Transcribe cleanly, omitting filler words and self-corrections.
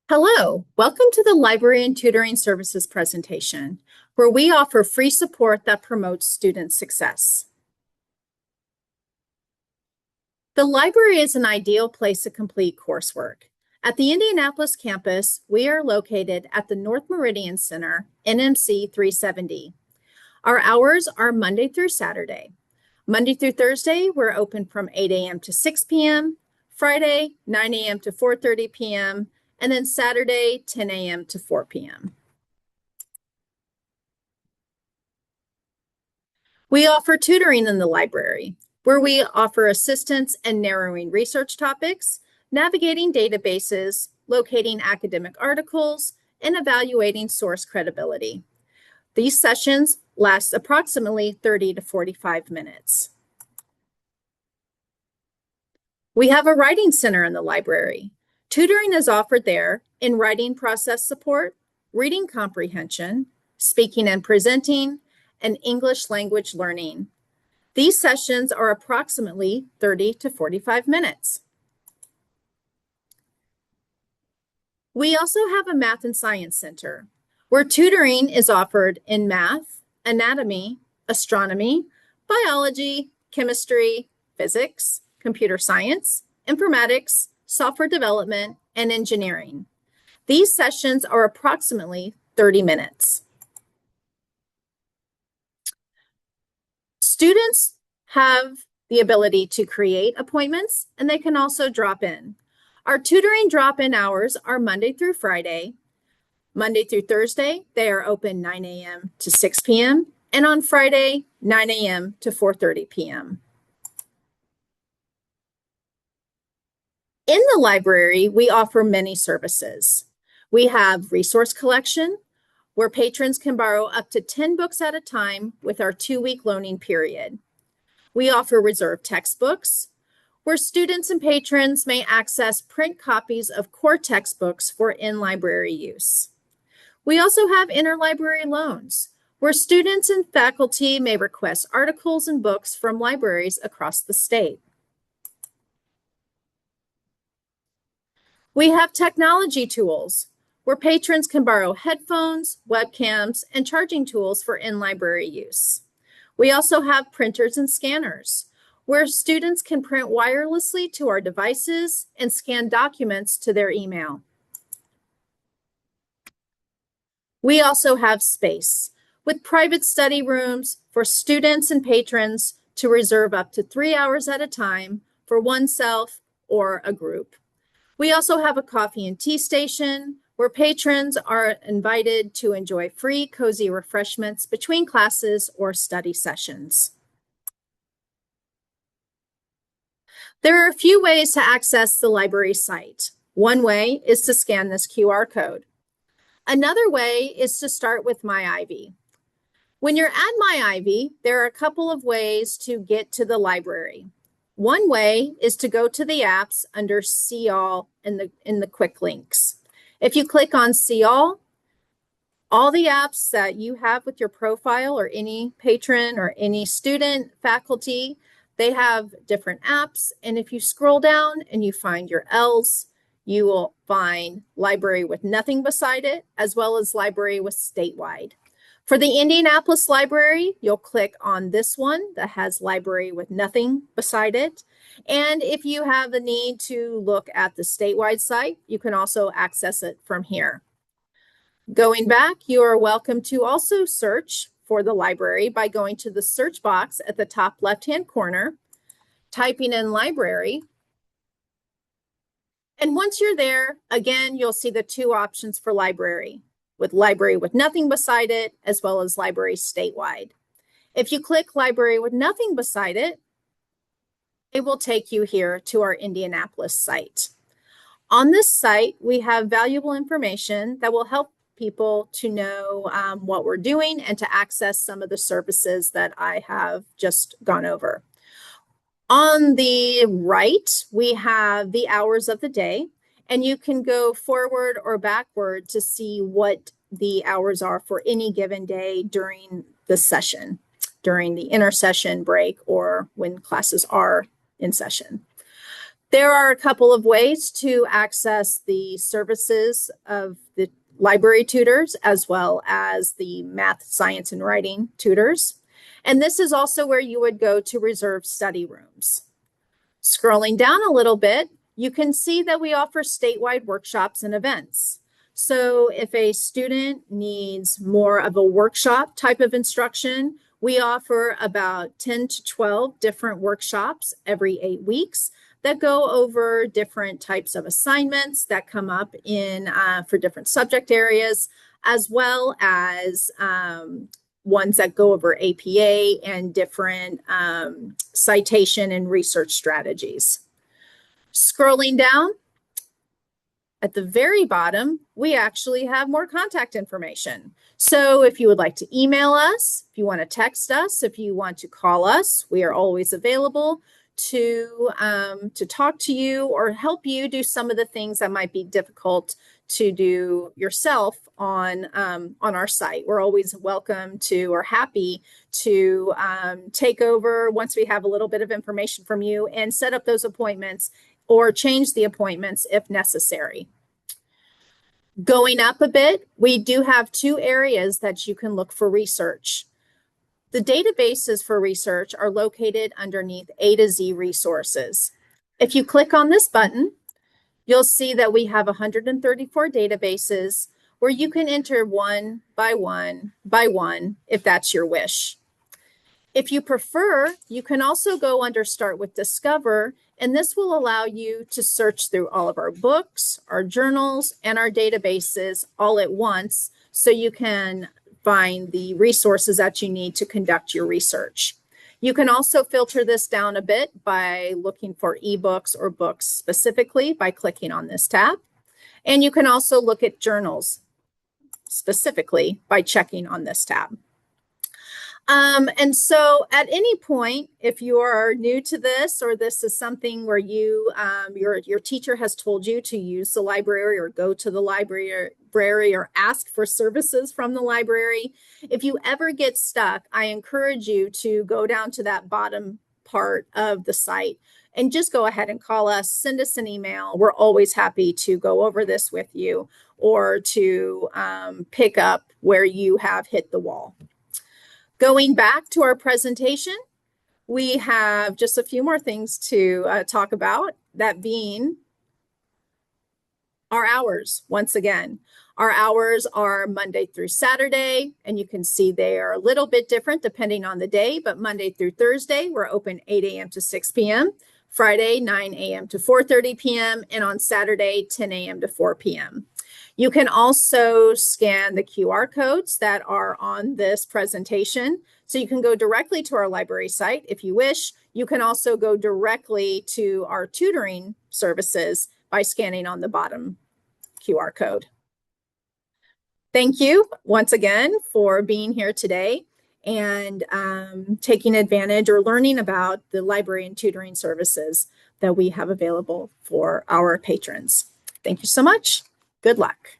Hello, welcome to the Library and Tutoring Services presentation, where we offer free support that promotes student success. The library is an ideal place to complete coursework. At the Indianapolis campus, we are located at the North Meridian Center, NMC 370. Our hours are Monday through Saturday. Monday through Thursday, we're open from 8 a.m. to 6 p.m., Friday, 9 a.m. to 4:30 p.m., and then Saturday, 10 a.m. to 4 p.m. We offer tutoring in the library, where we offer assistance in narrowing research topics, navigating databases, locating academic articles, and evaluating source credibility. These sessions last approximately 30 to 45 minutes. We have a writing center in the library. Tutoring is offered there in writing process support, reading comprehension, speaking and presenting, and English language learning. These sessions are approximately 30 to 45 minutes. We also have a math and science center, where tutoring is offered in math, anatomy, astronomy, biology, chemistry, physics, computer science, informatics, software development, and engineering. These sessions are approximately 30 minutes. Students have the ability to create appointments, and they can also drop in. Our tutoring drop-in hours are Monday through Friday. Monday through Thursday, they are open 9 a.m. to 6 p.m., and on Friday, 9 a.m. to 4:30 p.m. In the library, we offer many services. We have resource collection, where patrons can borrow up to 10 books at a time with our 2-week loaning period. We offer reserved textbooks, where students and patrons may access print copies of core textbooks for in-library use. We also have interlibrary loans, where students and faculty may request articles and books from libraries across the state. We have technology tools, where patrons can borrow headphones, webcams, and charging tools for in-library use. We also have printers and scanners, where students can print wirelessly to our devices and scan documents to their email. We also have space, with private study rooms for students and patrons to reserve up to 3 hours at a time for oneself or a group. We also have a coffee and tea station, where patrons are invited to enjoy free, cozy refreshments between classes or study sessions. There are a few ways to access the library site. One way is to scan this QR code. Another way is to start with MyIvy. When you're at MyIvy, there are a couple of ways to get to the library. One way is to go to the apps under See All in the quick links. If you click on See all the apps that you have with your profile, or any patron or any student, faculty, they have different apps. And if you scroll down and you find your L's, you will find Library with Nothing beside it, as well as Library with Statewide. For the Indianapolis Library, you'll click on this one that has Library with Nothing beside it. And if you have the need to look at the statewide site, you can also access it from here. Going back, you are welcome to also search for the library by going to the search box at the top left-hand corner, typing in library. And once you're there, again, you'll see the two options for library, with Library with Nothing beside it, as well as Library Statewide. If you click Library with Nothing beside it, it will take you here to our Indianapolis site. On this site, we have valuable information that will help people to know what we're doing and to access some of the services that I have just gone over. On the right, we have the hours of the day, and you can go forward or backward to see what the hours are for any given day during the session, during the intersession break, or when classes are in session. There are a couple of ways to access the services of the library tutors as well as the math, science, and writing tutors. And this is also where you would go to reserve study rooms. Scrolling down a little bit, you can see that we offer statewide workshops and events. So if a student needs more of a workshop type of instruction, we offer about 10 to 12 different workshops every 8 weeks that go over different types of assignments that come up in for different subject areas, as well as ones that go over APA and different citation and research strategies. Scrolling down, at the very bottom, we actually have more contact information. So if you would like to email us, if you want to text us, if you want to call us, we are always available to talk to you or help you do some of the things that might be difficult to do yourself on our site. We're always welcome to or happy to take over once we have a little bit of information from you and set up those appointments or change the appointments if necessary. Going up a bit, we do have 2 areas that you can look for research. The databases for research are located underneath A to Z resources. If you click on this button, you'll see that we have 134 databases where you can enter one by one if that's your wish. If you prefer, you can also go under Start with Discover, and this will allow you to search through all of our books, our journals, and our databases all at once so you can find the resources that you need to conduct your research. You can also filter this down a bit by looking for ebooks or books specifically by clicking on this tab. And you can also look at journals specifically by checking on this tab. And so at any point, if you are new to this or this is something where your teacher has told you to use the library or go to the library or ask for services from the library, if you ever get stuck, I encourage you to go down to that bottom part of the site and just go ahead and call us, send us an email. We're always happy to go over this with you or to pick up where you have hit the wall. Going back to our presentation, we have just a few more things to talk about, that being our hours. Once again, our hours are Monday through Saturday, and you can see they are a little bit different depending on the day, but Monday through Thursday, we're open 8 a.m. to 6 p.m., Friday, 9 a.m. to 4:30 p.m., and on Saturday, 10 a.m. to 4 p.m. You can also scan the QR codes that are on this presentation. So you can go directly to our library site if you wish. You can also go directly to our tutoring services by scanning on the bottom QR code. Thank you once again for being here today and taking advantage or learning about the library and tutoring services that we have available for our patrons. Thank you so much. Good luck.